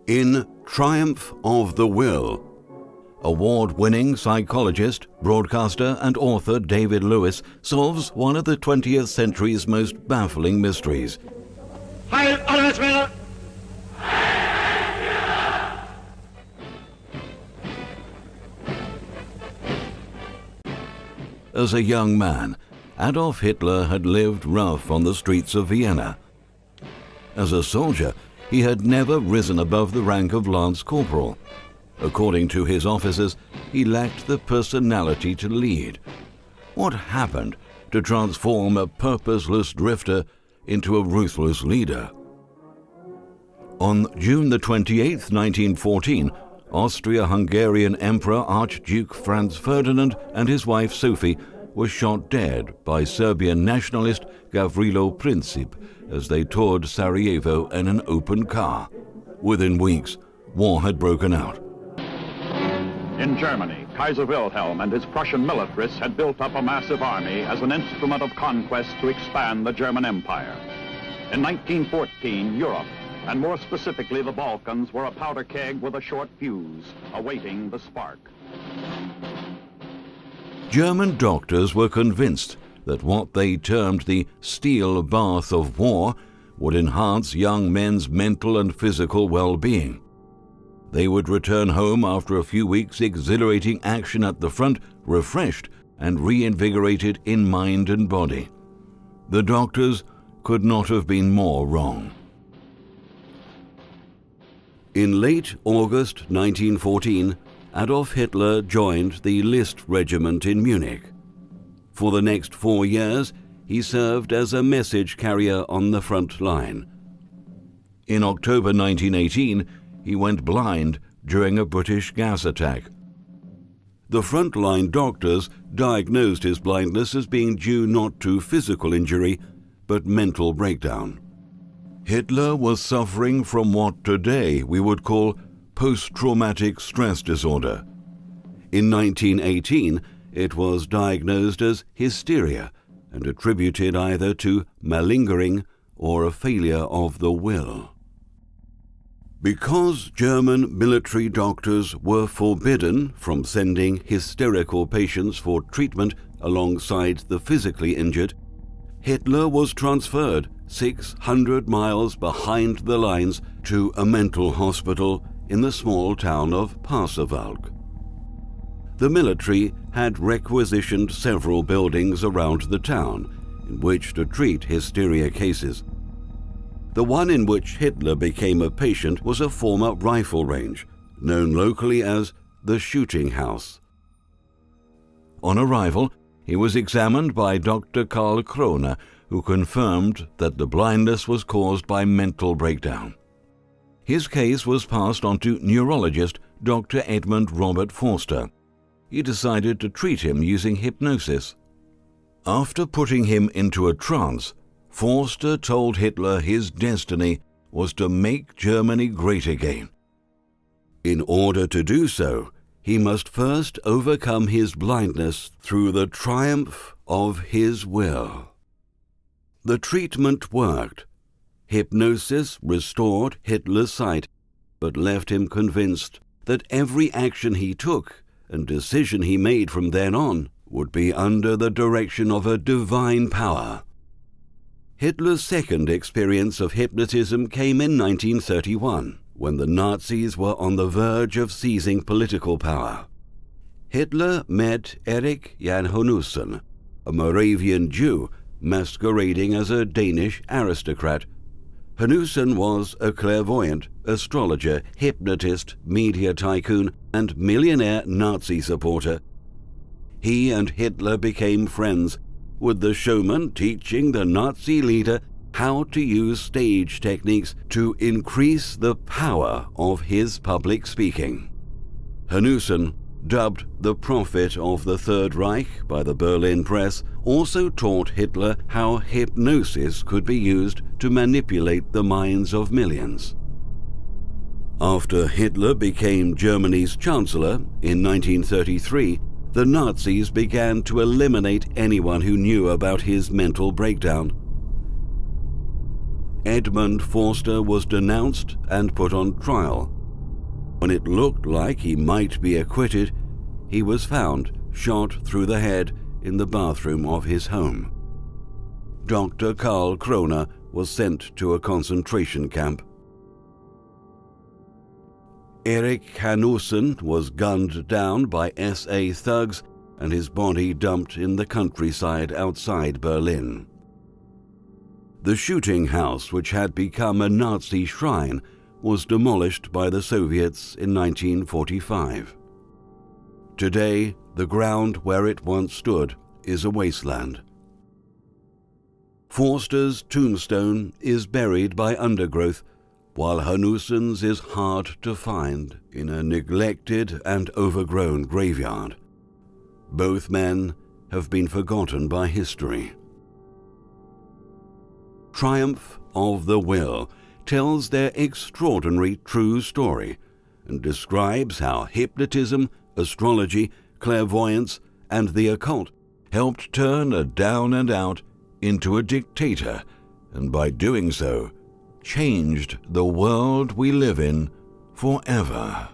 In Triumph of the Will, award-winning psychologist, broadcaster, and author David Lewis solves one of the 20th century's most baffling mysteries. Heil Arbeitsmänner! As a young man, Adolf Hitler had lived rough on the streets of Vienna. As a soldier, he had never risen above the rank of lance-corporal. According to his officers, he lacked the personality to lead. What happened to transform a purposeless drifter into a ruthless leader? On June 28, 1914, Austria-Hungarian Emperor Archduke Franz Ferdinand and his wife Sophie were shot dead by Serbian nationalist Gavrilo Princip as they toured Sarajevo in an open car. Within weeks, war had broken out. In Germany, Kaiser Wilhelm and his Prussian militarists had built up a massive army as an instrument of conquest to expand the German Empire. In 1914, Europe, and more specifically the Balkans, were a powder keg with a short fuse, awaiting the spark. German doctors were convinced that what they termed the steel bath of war would enhance young men's mental and physical well-being. They would return home after a few weeks' exhilarating action at the front, refreshed and reinvigorated in mind and body. The doctors could not have been more wrong. In late August 1914, Adolf Hitler joined the List Regiment in Munich. For the next 4 years, he served as a message carrier on the front line. In October 1918, he went blind during a British gas attack. The front-line doctors diagnosed his blindness as being due not to physical injury, but mental breakdown. Hitler was suffering from what today we would call post-traumatic stress disorder. In 1918, it was diagnosed as hysteria and attributed either to malingering or a failure of the will. Because German military doctors were forbidden from sending hysterical patients for treatment alongside the physically injured, Hitler was transferred 600 miles behind the lines to a mental hospital in the small town of Pasewalk. The military had requisitioned several buildings around the town in which to treat hysteria cases. The one in which Hitler became a patient was a former rifle range, known locally as the Shooting House. On arrival, he was examined by Dr. Karl Kroner, who confirmed that the blindness was caused by mental breakdown. His case was passed on to neurologist Dr. Edmund Robert Forster. He decided to treat him using hypnosis. After putting him into a trance, Forster told Hitler his destiny was to make Germany great again. In order to do so, he must first overcome his blindness through the triumph of his will. The treatment worked. Hypnosis restored Hitler's sight, but left him convinced that every action he took and decision he made from then on would be under the direction of a divine power. Hitler's second experience of hypnotism came in 1931, when the Nazis were on the verge of seizing political power. Hitler met Erich Jan Hanussen, a Moravian Jew masquerading as a Danish aristocrat. Hanussen was a clairvoyant, astrologer, hypnotist, media tycoon, and millionaire Nazi supporter. He and Hitler became friends, with the showman teaching the Nazi leader how to use stage techniques to increase the power of his public speaking. Hanussen, dubbed the Prophet of the Third Reich by the Berlin press, also taught Hitler how hypnosis could be used to manipulate the minds of millions. After Hitler became Germany's chancellor in 1933, the Nazis began to eliminate anyone who knew about his mental breakdown. Edmund Forster was denounced and put on trial. When it looked like he might be acquitted, he was found shot through the head in the bathroom of his home. Dr. Karl Kroner was sent to a concentration camp. Erich Hanussen was gunned down by SA thugs and his body dumped in the countryside outside Berlin. The shooting house, which had become a Nazi shrine, was demolished by the Soviets in 1945. Today, the ground where it once stood is a wasteland. Forster's tombstone is buried by undergrowth, while Hanussen's is hard to find in a neglected and overgrown graveyard. Both men have been forgotten by history. Triumph of the Will tells their extraordinary true story and describes how hypnotism, astrology, clairvoyance, and the occult helped turn a down and out into a dictator, and by doing so, changed the world we live in forever.